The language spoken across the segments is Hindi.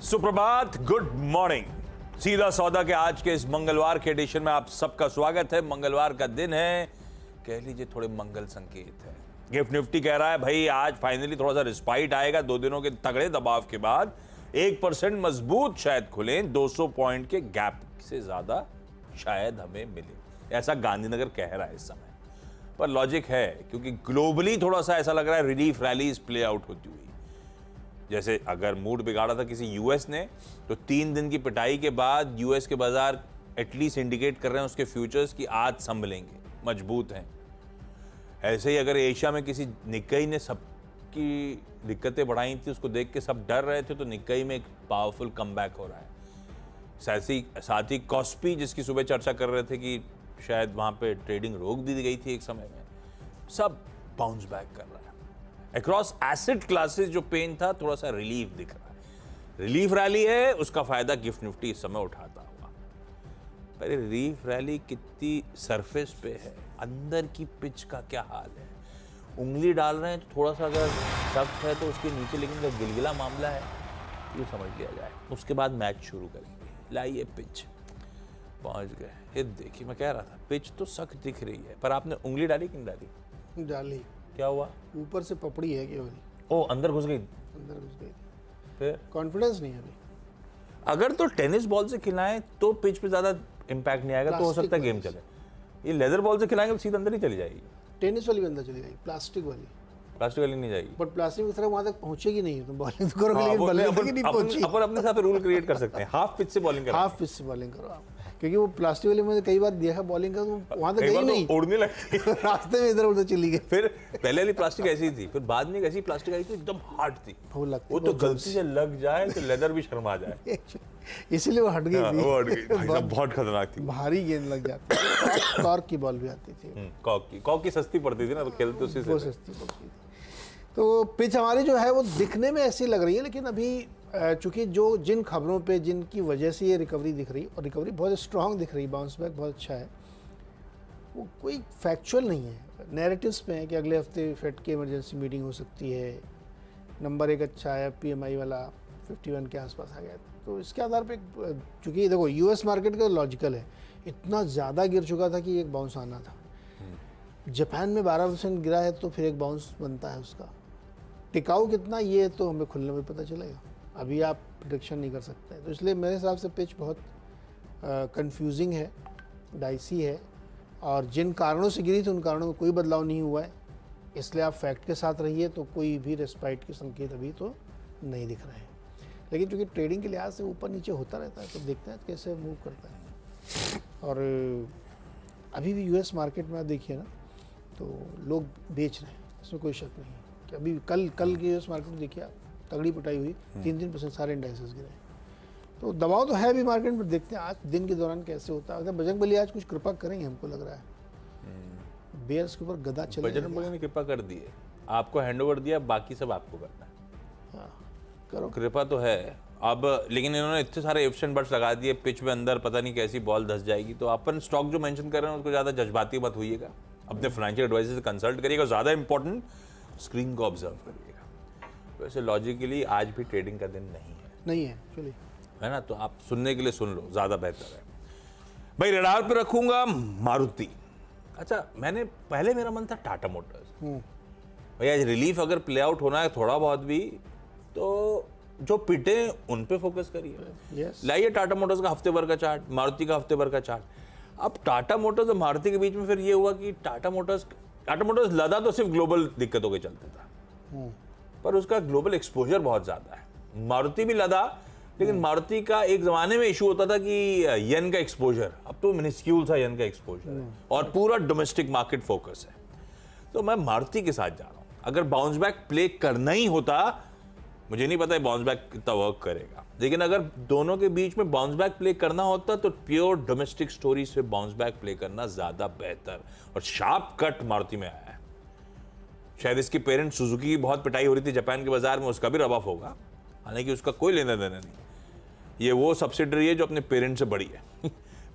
सुप्रभात, गुड मॉर्निंग। सीधा सौदा के आज के इस मंगलवार के एडिशन में आप सबका स्वागत है। मंगलवार का दिन है, कह लीजिए थोड़े मंगल संकेत है। गिफ्ट निफ्टी कह रहा है भाई आज फाइनली थोड़ा सा रिस्पाइट आएगा। 2 दिनों के तगड़े दबाव के बाद 1% मजबूत शायद खुलें, 200 पॉइंट के गैप से ज्यादा शायद हमें मिले, ऐसा गांधीनगर कह रहा है इस समय। पर लॉजिक है क्योंकि ग्लोबली थोड़ा सा ऐसा लग रहा है रिलीफ रैलीज प्ले आउट होती हुई। जैसे अगर मूड बिगाड़ा था किसी यूएस ने, तो 3 दिन की पिटाई के बाद यूएस के बाजार एटलीस्ट इंडिकेट कर रहे हैं उसके फ्यूचर्स की आज संभलेंगे, मजबूत हैं। ऐसे ही अगर एशिया में किसी निक्कई ने सबकी दिक्कतें बढ़ाई थी, उसको देख के सब डर रहे थे, तो निक्कई में एक पावरफुल कमबैक हो रहा है। साथ ही कॉस्पी, जिसकी सुबह चर्चा कर रहे थे कि शायद वहाँ पे ट्रेडिंग रोक दी गई थी एक समय में, सब बाउंस बैक कर रहा है। अक्रॉस एसेट क्लासेस जो पेन था, थोड़ा सा रिलीफ दिख रहा है। रिलीफ रैली है, उसका फायदा गिफ्ट निफ्टी इस समय उठाता हुआ। पर रिलीफ रैली कितनी सरफेस पे है, अंदर की पिच का क्या हाल है? उंगली डाल रहे हैं तो थोड़ा सा अगर सख्त है तो उसके नीचे, लेकिन जब गिलगिला मामला है ये समझ लिया जाए, उसके बाद मैच शुरू करेंगे। लाइए पिच पहुंच गए। ये देखिए, मैं कह रहा था पिच तो सख्त दिख रही है, पर आपने उंगली डाली कि नहीं डाली? डाली। क्या हुआ? ऊपर से पपड़ी है केवल। ओ, अंदर घुस गई। अंदर घुस गई। फिर कॉन्फिडेंस नहीं है अभी। अगर तो टेनिस बॉल से खिलाएं तो पिच पे ज्यादा इम्पैक्ट नहीं आएगा, तो हो सकता है गेम चले। ये लेदर बॉल से खिलाएंगे तो सीधा अंदर ही चली जाएगी। टेनिस वाली भी अंदर चली जाएगी, प्लास्टिक वाली नहीं जाएगी। बट प्लास्टिक की तरह वहां तक पहुंचेगी नहीं, तो बॉलिंग तो करोगे लेकिन बल्ले तक नहीं पहुंची। अपन अपने साथ रूल क्रिएट कर सकते हैं, हाफ पिच से बॉलिंग करो। हाफ पिच से बॉलिंग करो आप, क्योंकि वो प्लास्टिक वाली में कई बार देखा बॉलिंग का, तो वहां तक गई नहीं, उड़ने लगती है रास्ते में इधर उधर चली गई। फिर पहले वाली प्लास्टिक ऐसी थी, फिर बाद में एक ऐसी प्लास्टिक आई थी एकदम हार्ड थी, वो तो गलती से लग जाए तो लेदर भी शर्मा जाए, इसलिए वो हट गई थी। वो हट गई भाई साहब, बहुत खतरनाक थी। भारी गेंद लग जाती थी। कॉर्क की बॉल भी आती थी। कॉक की सस्ती पड़ती थी ना, तो खेलते उसी से। वो सस्ती पड़ती थी। तो पिच हमारी जो है वो दिखने में ऐसी लग रही है, लेकिन अभी चूंकि जो जिन खबरों पे, जिनकी वजह से ये रिकवरी दिख रही, और रिकवरी बहुत स्ट्रांग दिख रही, बाउंस बैक बहुत अच्छा है, वो कोई फैक्चुअल नहीं है। नैरेटिव्स पे है कि अगले हफ्ते फेड की इमरजेंसी मीटिंग हो सकती है, नंबर 1 अच्छा है, PMI वाला 51 के आसपास आ गया, तो इसके आधार पे चूँकि देखो यूएस मार्केट का लॉजिकल है, इतना ज़्यादा गिर चुका था कि एक बाउंस आना था। जापान में 12% गिरा है, तो फिर एक बाउंस बनता है उसका। टिकाऊ कितना, ये तो हमें खुलने में पता चलेगा, अभी आप प्रेडिक्शन नहीं कर सकते। तो इसलिए मेरे हिसाब से पिच बहुत कंफ्यूजिंग है, डाइसी है, और जिन कारणों से गिरी थी उन कारणों में कोई बदलाव नहीं हुआ है, इसलिए आप फैक्ट के साथ रहिए, तो कोई भी रेस्पाइट के संकेत अभी तो नहीं दिख रहे हैं। लेकिन चूँकि ट्रेडिंग के लिहाज से ऊपर नीचे होता रहता है, तो देखते हैं कैसे मूव करता है। और अभी भी यूएस मार्केट में आप देखिए ना, तो लोग बेच रहे हैं, इसमें कोई शक नहीं है कि अभी कल की यूएस मार्केट में देखिए आप, तगड़ी पिटाई हुई, 3% सारे इंडाइसेस गिरे। तो दबाव तो है अभी मार्केट में, देखते हैं आज दिन के दौरान कैसे होता है। बजरंग बली आज कुछ कृपा करेंगे, हमको लग रहा है बेयर्स के ऊपर गदा चले। बजरंग बली ने कृपा कर दी है, आपको हैंडओवर दिया, बाकी सब आपको करना है। हाँ, करो। कृपा तो है अब, लेकिन इन्होंने इतने सारे इफ्स एंड बट्स लगा दिए, पिच में अंदर पता नहीं कैसी बॉल धस जाएगी। तो अपन स्टॉक जो मेंशन कर रहे हैं उसको ज़्यादा जज्बाती मत होइएगा, अपने फाइनेंशियल एडवाइजर से कंसल्ट करिएगा, ज़्यादा इंपॉर्टेंट स्क्रीन को ऑब्जर्व करिएगा। वैसे लॉजिकली आज भी ट्रेडिंग का दिन नहीं है चलिए, है ना, तो आप सुनने के लिए सुन लो, ज़्यादा बेहतर है। भाई रडार पे रखूंगा मारुति। अच्छा, मैंने पहले मेरा मन था टाटा मोटर्स। भाई आज रिलीफ अगर प्ले आउट होना है थोड़ा बहुत भी, तो जो पिटे उन पे फोकस करिए। लाइए टाटा मोटर्स का हफ्ते भर का चार्ट, मारुति का हफ्ते भर का चार्ट। अब टाटा मोटर्स और मारुति के बीच में फिर ये हुआ कि टाटा मोटर्स लदा तो सिर्फ ग्लोबल दिक्कतों के चलते था, पर उसका ग्लोबल एक्सपोजर बहुत ज्यादा है। मारुति भी लदा, लेकिन मारुति का एक जमाने में इशू होता था कि येन का एक्सपोजर, अब तो मिनिस्क्यूल सा येन का एक्सपोजर है, और पूरा डोमेस्टिक मार्केट फोकस है। तो मैं मारुति के साथ जा रहा हूं। अगर बाउंस बैक प्ले करना ही होता, मुझे नहीं पता है बाउंस बैक कितना वर्क करेगा, लेकिन अगर दोनों के बीच में बाउंस बैक प्ले करना होता तो प्योर डोमेस्टिक स्टोरी से बाउंस बैक प्ले करना ज्यादा बेहतर, और शार्प कट मारुति में आया है। शायद इसकी पेरेंट सुजुकी की बहुत पिटाई हो रही थी जापान के बाजार में, उसका भी रब ऑफ होगा, हालांकि उसका कोई लेना देना नहीं, ये वो सब्सिडरी है जो अपने पेरेंट से बड़ी है।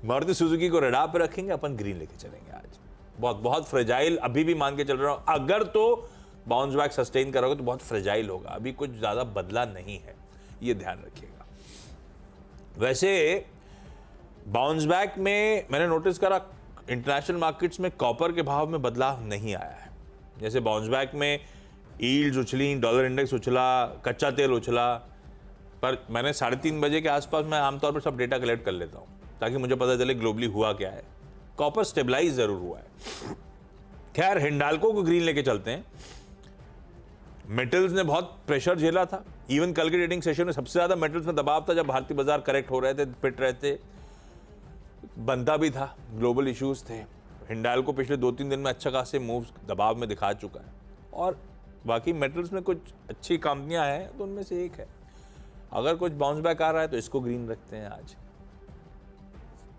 मारुति सुजुकी को रडार पे रखेंगे, अपन ग्रीन लेके चलेंगे आज। बहुत फ्रेजाइल अभी भी मान के चल रहा हूं, अगर तो बाउंस बैक सस्टेन करोगे तो बहुत फ्रेजाइल होगा, अभी कुछ ज़्यादा बदला नहीं है, ये ध्यान रखिएगा। वैसे बाउंस बैक में मैंने नोटिस करा इंटरनेशनल मार्केट्स में कॉपर के भाव में बदलाव नहीं आया है। जैसे बाउंस बैक में यील्ड्स उछली, डॉलर इंडेक्स उछला, कच्चा तेल उछला, पर मैंने 3:30 बजे के आसपास मैं आमतौर पर सब डेटा कलेक्ट कर लेता हूँ ताकि मुझे पता चले ग्लोबली हुआ क्या है। कॉपर स्टेबलाइज जरूर हुआ है। खैर, हिंडाल्को को ग्रीन लेके चलते हैं। मेटल्स ने बहुत प्रेशर झेला था। इवन कल के ट्रेडिंग सेशन में सबसे ज्यादा मेटल्स में दबाव था जब भारतीय बाजार करेक्ट हो रहे थे, फिट रहे थे, बनता भी था, ग्लोबल इश्यूज थे। हिंडाल्को पिछले 2-3 दिन में अच्छा खासे मूव दबाव में दिखा चुका है और बाकी मेटल्स में कुछ अच्छी कंपनियां हैं तो उनमें से एक है। अगर कुछ बाउंस बैक आ रहा है तो इसको ग्रीन रखते हैं आज।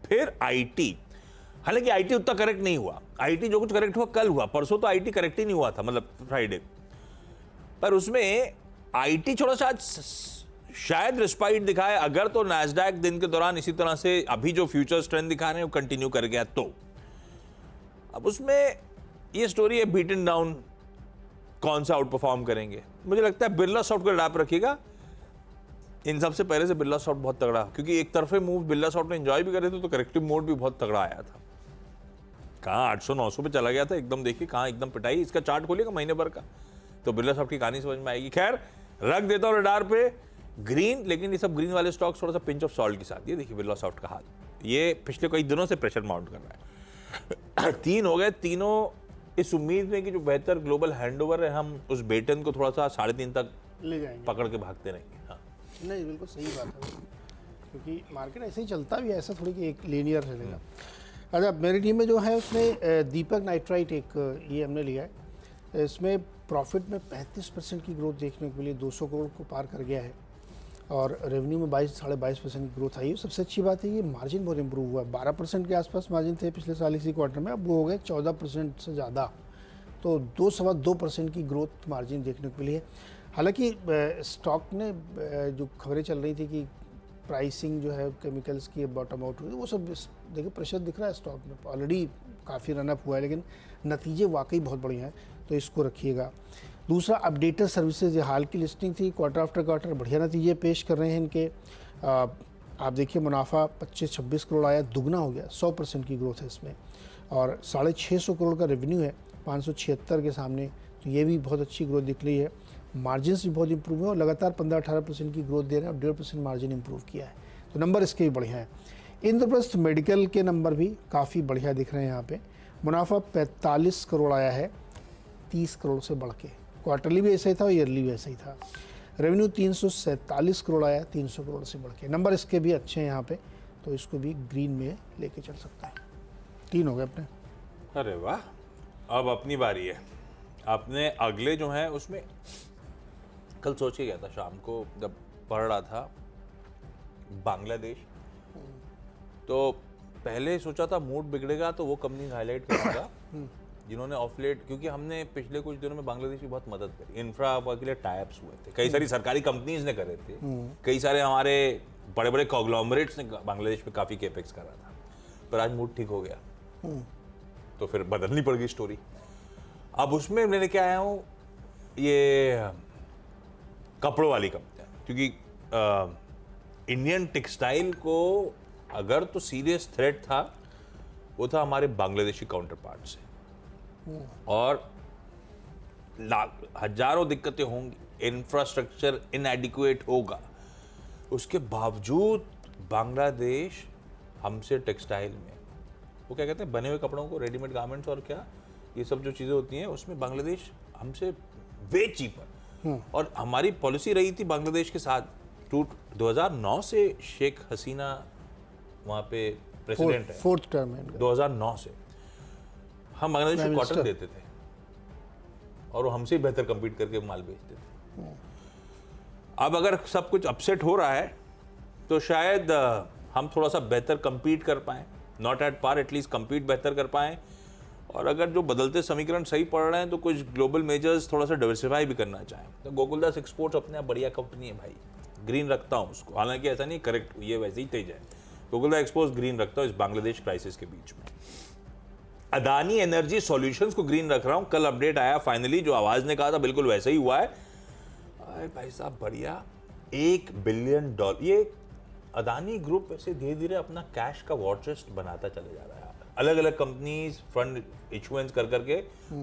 फिर आईटी, हालांकि आईटी उतना करेक्ट नहीं हुआ। आईटी जो कुछ करेक्ट हुआ कल हुआ, परसों तो आईटी करेक्ट ही नहीं हुआ था, मतलब फ्राइडे। पर उसमें आईटी थोड़ा सा आज शायद रिस्पाइट दिखाए अगर तो नैस्डैक दिन के दौरान इसी तरह से अभी जो फ्यूचर्स ट्रेंड दिखा रहे हैं वो कंटिन्यू कर गया तो। अब उसमें ये स्टोरी है बीटन डाउन, कौन सा आउट परफॉर्म करेंगे। मुझे लगता है बिरला सॉफ्ट को अडॉप्ट रखिएगा। इन सबसे पहले से बिरला सॉफ्ट बहुत तगड़ा, क्योंकि एक तरफे मूव बिरला सॉफ्ट ने एंजॉय भी करे थे तो करेक्टिव मोड भी बहुत तगड़ा आया था। कहाँ 800-900 पे चला गया था एकदम, देखिए कहाँ एकदम पिटाई। इसका चार्ट खोलिएगा महीने भर का तो बिरला सॉफ्ट की कहानी समझ में आएगी। खैर, रख देता हूँ रडार पे ग्रीन, लेकिन ये सब ग्रीन वाले स्टॉक्स थोड़ा सा पिंच ऑफ सॉल्ट के साथ। ये देखिए बिरला सॉफ्ट का हाल, ये पिछले कई दिनों से प्रेशर माउंट कर रहा है। 3 हो गए, तीनों इस उम्मीद में कि जो बेहतर ग्लोबल हैंडओवर है हम उस बेटन को थोड़ा सा 3.5 तक ले जाएंगे, पकड़ के भागते रहेंगे। हाँ, नहीं बिल्कुल सही बात है, क्योंकि मार्केट ऐसे ही चलता भी है, ऐसा थोड़ी कि एक लीनियर चलेगा। अच्छा, मेरी टीम में जो है उसमें दीपक नाइट्राइट एक ये हमने लिया है। इसमें प्रॉफिट में 35% की ग्रोथ देखने को मिली, 200 करोड़ को पार कर गया है और रेवेन्यू में 22-22.5% की ग्रोथ आई है। सबसे अच्छी बात है ये मार्जिन बहुत इंप्रूव हुआ है। 12% के आसपास मार्जिन थे पिछले साल इसी क्वार्टर में, अब वो हो गए 14% से ज़्यादा, तो 2-2.25% की ग्रोथ मार्जिन देखने को मिली है। हालांकि स्टॉक ने जो खबरें चल रही थी कि प्राइसिंग जो है केमिकल्स की बॉटम आउट हुई, वो सब देखिए प्रेशर दिख रहा है स्टॉक में, ऑलरेडी काफ़ी रनअप हुआ है, लेकिन नतीजे वाकई बहुत बढ़िया हैं, तो इसको रखिएगा। दूसरा, अपडेटर सर्विसेज, ये हाल की लिस्टिंग थी, क्वार्टर आफ्टर क्वार्टर बढ़िया नतीजे पेश कर रहे हैं इनके। आप देखिए मुनाफा 25-26 करोड़ आया, दुगना हो गया, 100% की ग्रोथ है इसमें, और 650 करोड़ का रेवेन्यू है 576 के सामने, तो ये भी बहुत अच्छी ग्रोथ दिख रही है। मार्जिन्स भी बहुत इंप्रूव है और लगातार 15-18% की ग्रोथ दे रहे हैं और 1.5% मार्जिन इंप्रूव किया है, तो नंबर इसके भी बढ़िया है। इंद्रप्रस्थ मेडिकल के नंबर भी काफ़ी बढ़िया दिख रहे हैं यहाँ पे। मुनाफा 45 करोड़ आया है, 30 करोड़ से बढ़ के, क्वार्टरली भी ऐसा ही था और ईयरली भी ऐसा ही था। रेवेन्यू 347 करोड़ आया, 300 करोड़ से बढ़ के, नंबर इसके भी अच्छे हैं यहाँ पे, तो इसको भी ग्रीन में लेके चल सकता है। 3 हो गए अपने। अरे वाह, अब अपनी बारी है। आपने अगले जो है उसमें कल सोच के गया था शाम को जब पढ़ रहा था बांग्लादेश, तो पहले सोचा था मूड बिगड़ेगा तो वो कंपनी हाईलाइट करूंगा जिन्होंने ऑफ लेट, क्योंकि हमने पिछले कुछ दिनों में बांग्लादेश की बहुत मदद करी, इंफ्रा के लिए टाइप्स हुए थे, कई सारी सरकारी कंपनीज ने करे थे, कई सारे हमारे बड़े बड़े कॉन्ग्लोमरेट्स ने बांग्लादेश में काफ़ी केपेक्स करा था, पर आज मूड ठीक हो गया तो फिर बदलनी पड़ गई स्टोरी। अब उसमें मैं लेके आया हूँ ये कपड़ों वाली कंपनियाँ, क्योंकि इंडियन टेक्सटाइल को अगर तो सीरियस थ्रेट था वो था हमारे बांग्लादेशी काउंटर पार्ट से, और हजारों दिक्कतें होंगी, इंफ्रास्ट्रक्चर इनएडिक्वेट होगा, उसके बावजूद बांग्लादेश हमसे टेक्सटाइल में, वो क्या कहते हैं, बने हुए कपड़ों को, रेडीमेड गारमेंट्स और क्या ये सब जो चीज़ें होती हैं उसमें बांग्लादेश हमसे वे चीपर। और हमारी पॉलिसी रही थी बांग्लादेश के साथ 2009 से, शेख हसीना वहाँ पे प्रेसिडेंट है, 4th टर्म है 2009 से हम बांग्लादेश को कॉटन देते थे और वो हमसे बेहतर compete करके माल बेचते थे। अब अगर सब कुछ अपसेट हो रहा है तो शायद हम थोड़ा सा बेहतर compete कर पाएं, not at par, at least compete बेहतर कर पाएं, और अगर जो बदलते समीकरण सही पड़ रहे हैं तो कुछ ग्लोबल मेजर्स थोड़ा सा डाइवर्सिफाई भी करना चाहें। तो गोकुलदास एक्सपोर्ट्स अपने आप बढ़िया कंपनी है भाई, ग्रीन रखता हूँ उसको, हालांकि ऐसा नहीं करेक्ट ये वैसे ही तेज है, गोकुलदास एक्सपोर्ट्स ग्रीन रखता हूँ इस बांग्लादेश क्राइसिस के बीच में। अदानी एनर्जी सॉल्यूशंस को ग्रीन रख रहा हूँ, कल अपडेट आया फाइनली, जो आवाज ने कहा था बिल्कुल वैसा ही हुआ है। अरे भाई साहब बढ़िया, $1 बिलियन, ये अदानी ग्रुप ऐसे धीरे धीरे अपना कैश का वॉर चेस्ट बनाता चले जा रहा है। अलग अलग कंपनीज फंड इशुएंस कर करके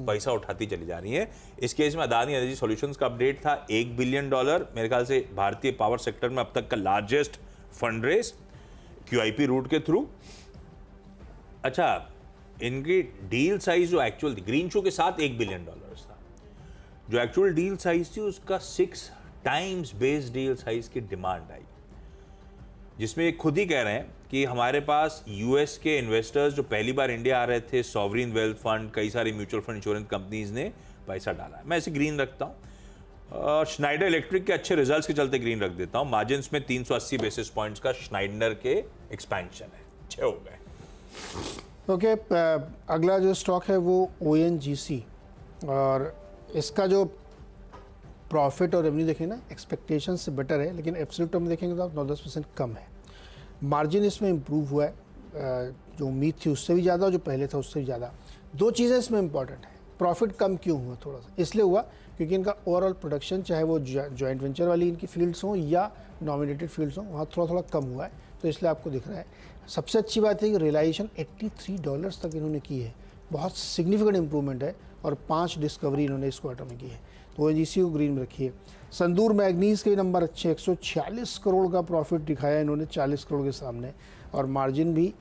पैसा उठाती चली जा रही है। इस केस में अदानी एनर्जी सॉल्यूशंस का अपडेट था $1 बिलियन, मेरे ख्याल से भारतीय पावर सेक्टर में अब तक का largest fund raise QIP route के थ्रू। अच्छा, इनकी डील साइज जो एक्चुअल थी ग्रीन शो के साथ $1 बिलियन था, जो एक्चुअल डील साइज थी उसका 6 टाइम्स बेस डील साइज की डिमांड आई, जिसमें ये खुद ही कह रहे हैं कि हमारे पास यूएस के इन्वेस्टर्स जो पहली बार इंडिया आ रहे थे, सॉवरिन वेल्थ फंड, कई सारी म्यूचुअल फंड इंश्योरेंस कंपनीज ने पैसा डाला है। मैं ऐसे ग्रीन रखता हूँ। श्नाइडर इलेक्ट्रिक के अच्छे रिजल्ट्स के चलते ग्रीन रख देता हूँ। मार्जिन्स में 380 बेसिस पॉइंट्स का श्नाइडर के एक्सपेंशन है, 6 हो गए। ओके, अगला जो स्टॉक है वो ONGC, और इसका जो प्रॉफिट और रेवेन्यू देखें ना एक्सपेक्टेशन से बेटर है, लेकिन एब्सोल्यूट टर्म देखेंगे तो आप 9-10% कम है। मार्जिन इसमें इम्प्रूव हुआ है, जो उम्मीद थी उससे भी ज़्यादा और जो पहले था उससे भी ज़्यादा। 2 चीज़ें इसमें इंपॉर्टेंट है। प्रॉफिट कम क्यों हुआ? थोड़ा सा इसलिए हुआ क्योंकि इनका ओवरऑल प्रोडक्शन, चाहे वो जॉइंट वेंचर वाली इनकी फील्ड्स हों या नॉमिनेटेड फील्ड्स हों, वहाँ थोड़ा थोड़ा कम हुआ है, तो इसलिए आपको दिख रहा है। सबसे अच्छी बात है कि रियलाइजेशन $83 तक इन्होंने की है, बहुत सिग्निफिकेंट इंप्रूवमेंट है, और 5 डिस्कवरी इन्होंने इस क्वार्टर में की है। तो ONGC को ग्रीन में रखिए। संदूर मैग्नीज के नंबर अच्छे, 146 करोड़ का प्रॉफिट दिखाया इन्होंने 40 करोड़ के सामने, और मार्जिन भी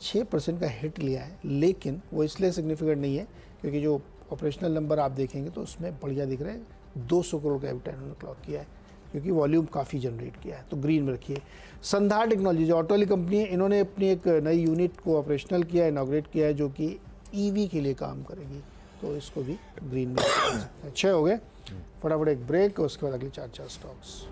6% का हिट लिया है, लेकिन वो इसलिए सिग्निफिकेंट नहीं है क्योंकि जो ऑपरेशनल नंबर आप देखेंगे तो उसमें बढ़िया दिख रहे हैं। 200 करोड़ का एबिटा इन्होंने क्लॉक किया है क्योंकि वॉल्यूम काफ़ी जनरेट किया है, तो ग्रीन में रखिए। संधार टेक्नोलॉजी जो ऑटो वाली कंपनी है, इन्होंने अपनी एक नई यूनिट को ऑपरेशनल किया है, इनॉग्रेट किया है, जो कि EV के लिए काम करेगी, तो इसको भी ग्रीन में अच्छे हो गए। फटाफट एक ब्रेक, उसके बाद अगले 4 स्टॉक्स।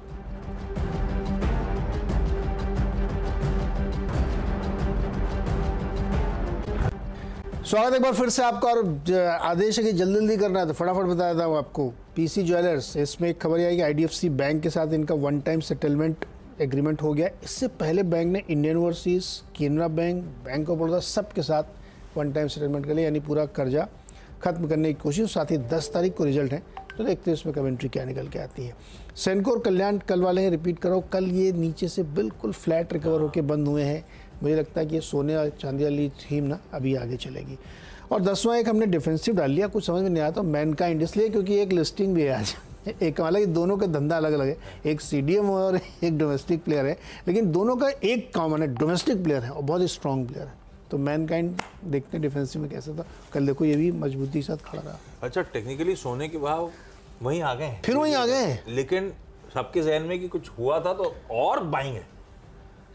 स्वागत एक बार फिर से आपका, और आदेश है कि जल्दी जल्दी करना है तो फटाफट बता देता हूँ आपको। PC ज्वेलर्स, इसमें एक खबर आई कि IDFC बैंक के साथ इनका 1 टाइम सेटलमेंट एग्रीमेंट हो गया। इससे पहले बैंक ने Indian overseas, Canara bank, bank of Baroda सब के साथ 1 टाइम सेटलमेंट कर लिया, यानी पूरा कर्जा खत्म करने की कोशिश। साथ ही 10 तारीख को रिजल्ट है, तो देखते हैं इसमें कमेंट्री क्या निकल के आती है। सेनको और कल्याण कल वाले हैं, रिपीट करो, कल ये नीचे से बिल्कुल फ्लैट रिकवर होकर बंद हुए हैं। मुझे लगता है कि ये सोने और चांदी वाली थीम ना अभी आगे चलेगी। और 10वां एक हमने डिफेंसिव डाल लिया, कुछ समझ में नहीं आता मैनकाइंड, इसलिए क्योंकि एक लिस्टिंग भी है आज एक, हालांकि दोनों का धंधा अलग अलग है, एक CDM और एक डोमेस्टिक प्लेयर है, लेकिन दोनों का एक कॉमन है, डोमेस्टिक प्लेयर है और बहुत ही स्ट्रॉन्ग प्लेयर है। तो मैनकाइंड देखते हैं डिफेंसिव में कैसा था, कल देखो ये भी मजबूती के साथ खड़ा रहा। अच्छा, टेक्निकली सोने के भाव वहीं आ गए हैं, फिर वहीं आ गए हैं, लेकिन सबके जहन में कि कुछ हुआ था तो और बाएंगे,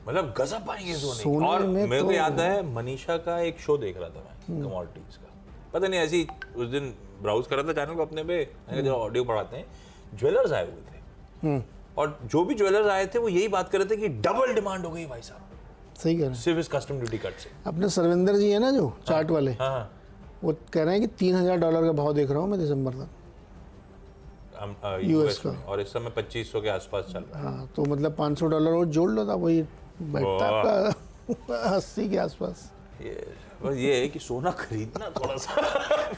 मतलब गजब बाएंगे सोने। और मेरे को याद है मनीषा का एक शो देख रहा था मैं, कमोडिटीज का, पता नहीं ऐसी उस दिन ब्राउज कर रहा था चैनल को अपने पे, जो ऑडियो पढ़ाते हैं, ज्वेलर्स आए हुए थे, और जो भी ज्वेलर्स आए थे वो यही बात कर रहे थे कि डबल डिमांड हो गई भाई साहब। सही कह रहे हैं, सिर्फ इस कस्टम ड्यूटी कट से। अपने सर्वेंद्र जी है ना जो चार्ट वाले, हाँ, वो कह रहे हैं कि $3000 का भाव देख रहा हूँ मैं दिसंबर तक US का, और इस समय 2500 के आसपास चल रहा है। हाँ, तो मतलब $500 और जोड़ लो था, वही बैठता आपका 80 के आसपास। बस ये है कि सोना खरीदना थोड़ा सा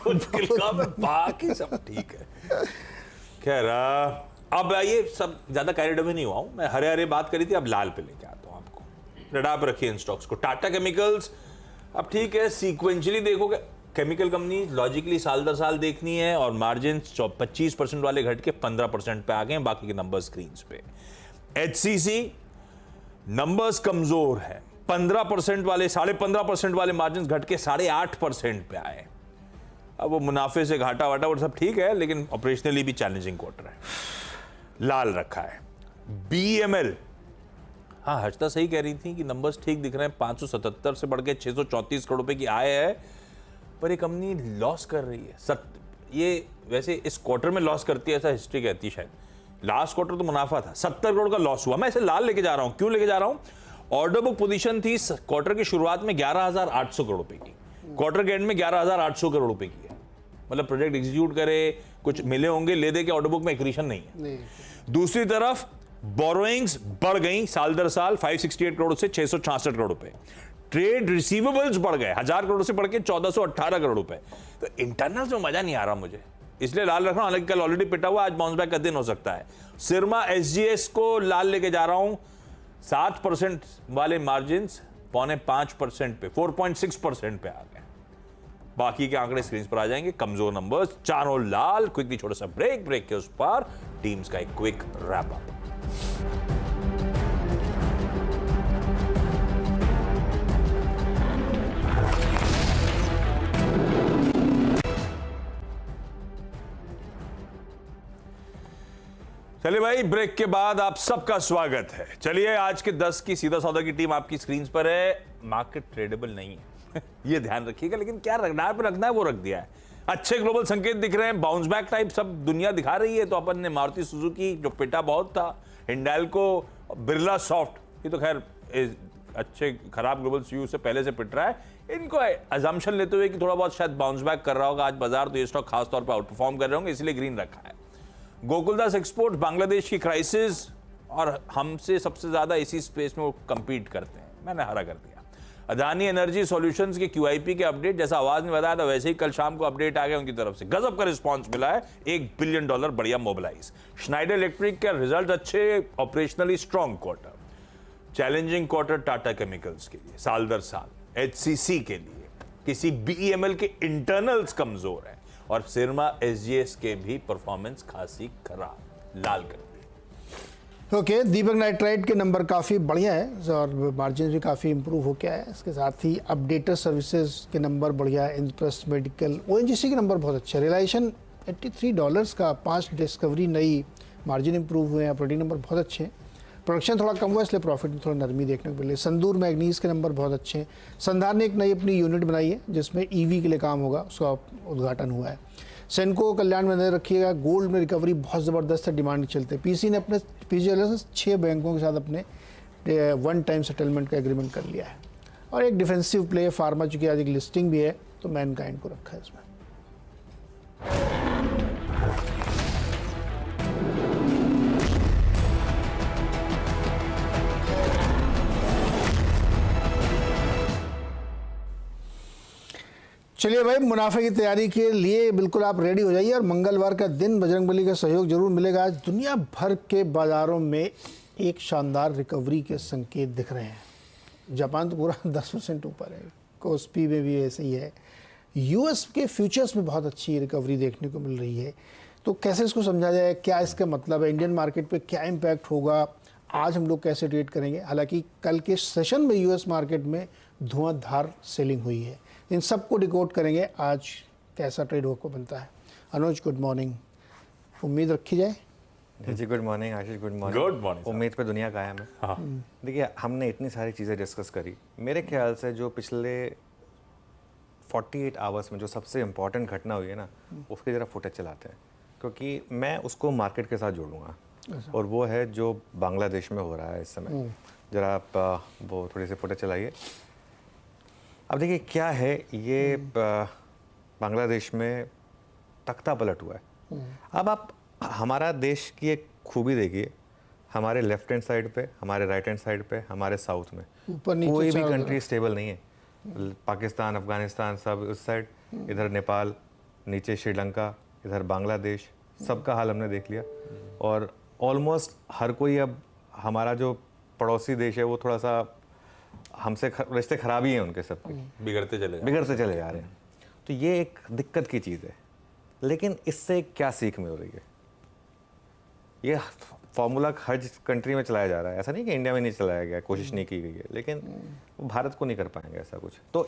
मुश्किल काम है, बाकी सब ठीक है। खैर, अब ये सब ज्यादा कैरिड अवे नहीं हुआ हूं मैं, हरे हरे बात करी थी, अब लाल पे लेके आता हूं आपको। रडा पे रखिए इन स्टॉक्स को। टाटा केमिकल्स, अब ठीक है, सीक्वेंशियली देखोगे केमिकल कंपनी लॉजिकली साल दर साल देखनी है, और मार्जिन 25% वाले घट के 15% पे आ गए, बाकी के नंबर स्क्रीन पे। HCC नंबर्स कमजोर है, 15% वाले, 15.5% वाले मार्जिन घट के 8.5% पे आए। अब वो मुनाफे से घाटा वाटा और सब ठीक है, लेकिन ऑपरेशनली भी चैलेंजिंग क्वार्टर है। लाल रखा है। BEML, हाँ हर्षिता सही कह रही थी कि नंबर्स ठीक दिख रहे हैं, 577 से बढ़ के 634 करोड़ रुपए की आय है, पर ये कंपनी लॉस कर रही है। ये वैसे इस क्वार्टर में लॉस करती है ऐसा हिस्ट्री कहती है शायद, लास्ट क्वार्टर तो मुनाफा था, 70 करोड़ का लॉस हुआ। मैं इसे लाल लेके जा रहा हूं, क्यों लेके जा रहा हूं? ऑर्डर बुक पोजीशन थी क्वार्टर की शुरुआत में 11,800 करोड़ रुपए की, क्वार्टर के एंड में 11,800 करोड़ रुपए की है। मतलब प्रोजेक्ट एग्जीक्यूट करे, कुछ मिले होंगे, ले दे के ऑर्डर बुक में एक्रीशन नहीं है। दूसरी तरफ बोरोइंग्स बढ़ गई साल दर साल, 568 करोड़ से 666 करोड़ रुपए। ट्रेड रिसीवेबल्स बढ़ गए 1000 करोड़ से बढ़ के 1418 करोड़ रुपए। तो इंटरनल्स में मजा नहीं आ रहा मुझे, इसलिए लाल रख रहा हूं। हालांकि कल ऑलरेडी पिटा हुआ, आज बाउंस बैक का दिन हो सकता है। सिरमा SGS को लाल लेके जा रहा हूं, 7% वाले मार्जिन 4.5% पे 4.6% पे आ गए। बाकी के आंकड़े स्क्रीन पर आ जाएंगे। कमजोर नंबर्स चारों लाल। क्विकली छोटा सा ब्रेक के उस पर टीम्स का एक क्विक रैप अप। चलिए भाई, ब्रेक के बाद आप सबका स्वागत है। चलिए, आज के 10 की सीधा सौदा की टीम आपकी स्क्रीन पर है। मार्केट ट्रेडेबल नहीं है ये ध्यान रखिएगा, लेकिन क्या रडार पे रखना है वो रख दिया है। अच्छे ग्लोबल संकेत दिख रहे हैं, बाउंस बैक टाइप सब दुनिया दिखा रही है। तो अपन ने मारुति सुजुकी जो पिटा बहुत था, हिंडाल्को, बिरला सॉफ्ट, ये तो खैर अच्छे खराब ग्लोबल सीयू से पहले से पिट रहा है। इनको अजम्पशन लेते हुए कि थोड़ा बहुत शायद बाउंस बैक कर रहा होगा आज बाजार, तो ये स्टॉक खासतौर पर आउट परफॉर्म कर रहे होंगे, इसलिए ग्रीन रखा है। गोकुलदास एक्सपोर्ट, बांग्लादेश की क्राइसिस, और हमसे सबसे ज्यादा इसी स्पेस में वो कंपीट करते हैं, मैंने हरा कर दिया। अदानी एनर्जी सॉल्यूशंस के QIP के अपडेट, जैसा आवाज ने बताया था वैसे ही कल शाम को अपडेट आ गया उनकी तरफ से। गजब का रिस्पांस मिला है, $1 बिलियन बढ़िया मोबिलाइज। स्नाइडर इलेक्ट्रिक के रिजल्ट अच्छे, operationally strong quarter. Challenging quarter Tata chemicals के लिए साल दर साल, HCC के लिए, किसी BEML के इंटरनल्स कमजोर है, और सिरमा SGS के भी परफॉर्मेंस खासी खराब, लाल कर दी। ओके, दीपक नाइट्राइट के नंबर काफ़ी बढ़िया है और मार्जिन भी काफ़ी इंप्रूव हो गया है। इसके साथ ही अपडेटर सर्विसेज के नंबर बढ़िया है। इंप्रेस मेडिकल, ONGC के नंबर बहुत अच्छे। रिलायशन $83 का 5 डिस्कवरी नई, मार्जिन इंप्रूव हुए हैं। ऑपरेटिंग नंबर बहुत अच्छे हैं। प्रोडक्शन थोड़ा कम हुआ इसलिए प्रॉफिट में थोड़ा नरमी देखने को मिले। संदूर मैग्नीज के नंबर बहुत अच्छे हैं। संधार ने एक नई अपनी यूनिट बनाई है जिसमें EV के लिए काम होगा, उसका उद्घाटन हुआ है। सेनको कल्याण में नजर रखिएगा। गोल्ड में रिकवरी बहुत ज़बरदस्त है, डिमांड के चलते। PC ने अपने PGLS से 6 बैंकों के साथ अपने 1 टाइम सेटलमेंट का एग्रीमेंट कर लिया है। और एक डिफेंसिव प्ले फार्मा, चूंकि आज एक लिस्टिंग भी है तो मैनकाइंड को रखा है इसमें। चलिए भाई, मुनाफे की तैयारी के लिए बिल्कुल आप रेडी हो जाइए। और मंगलवार का दिन बजरंगबली का सहयोग जरूर मिलेगा। आज दुनिया भर के बाजारों में एक शानदार रिकवरी के संकेत दिख रहे हैं। जापान तो पूरा 10% ऊपर है, कोस्पी में भी ऐसे ही है। US के फ्यूचर्स में बहुत अच्छी रिकवरी देखने को मिल रही है। तो कैसे इसको समझा जाए, क्या इसका मतलब है, इंडियन मार्केट पे क्या इम्पैक्ट होगा, आज हम लोग कैसे ट्रेड करेंगे। हालांकि कल के सेशन में US मार्केट में धुआंधार सेलिंग हुई है। इन सबको डिकोड करेंगे आज कैसा ट्रेड होकर बनता है। अनुज, गुड मॉर्निंग। उम्मीद रखी जाए। जी गुड मॉर्निंग आशीष, गुड मॉर्निंग। Good morning. उम्मीद पे दुनिया कायम है। हाँ। देखिए, हमने इतनी सारी चीज़ें डिस्कस करी। मेरे ख्याल से जो पिछले 48 आवर्स में जो सबसे इम्पोर्टेंट घटना हुई है ना, उसकी ज़रा फुटेज चलाते हैं, क्योंकि मैं उसको मार्केट के साथ जोड़ूंगा। और वो है जो बांग्लादेश में हो रहा है इस समय। ज़रा आप वो थोड़ी सी फुटेज चलाइए। अब देखिए क्या है ये, बांग्लादेश में तख्ता पलट हुआ है। अब आप हमारा देश की एक खूबी देखिए, हमारे लेफ्ट हैंड साइड पे, हमारे राइट हैंड साइड पे, हमारे साउथ में कोई भी कंट्री स्टेबल नहीं है। पाकिस्तान, अफगानिस्तान सब उस साइड, इधर नेपाल, नीचे श्रीलंका, इधर बांग्लादेश, सबका हाल हमने देख लिया। और ऑलमोस्ट हर कोई, अब हमारा जो पड़ोसी देश है वो थोड़ा सा हमसे रिश्ते खराब ही हैं उनके सब, बिगड़ते चले जा रहे हैं। तो ये एक दिक्कत की चीज़ है। लेकिन इससे क्या सीख मिल रही है? ये फॉर्मूला हर कंट्री में चलाया जा रहा है। ऐसा नहीं कि इंडिया में नहीं चलाया गया, कोशिश नहीं की गई है, लेकिन भारत को नहीं कर पाएंगे ऐसा कुछ। तो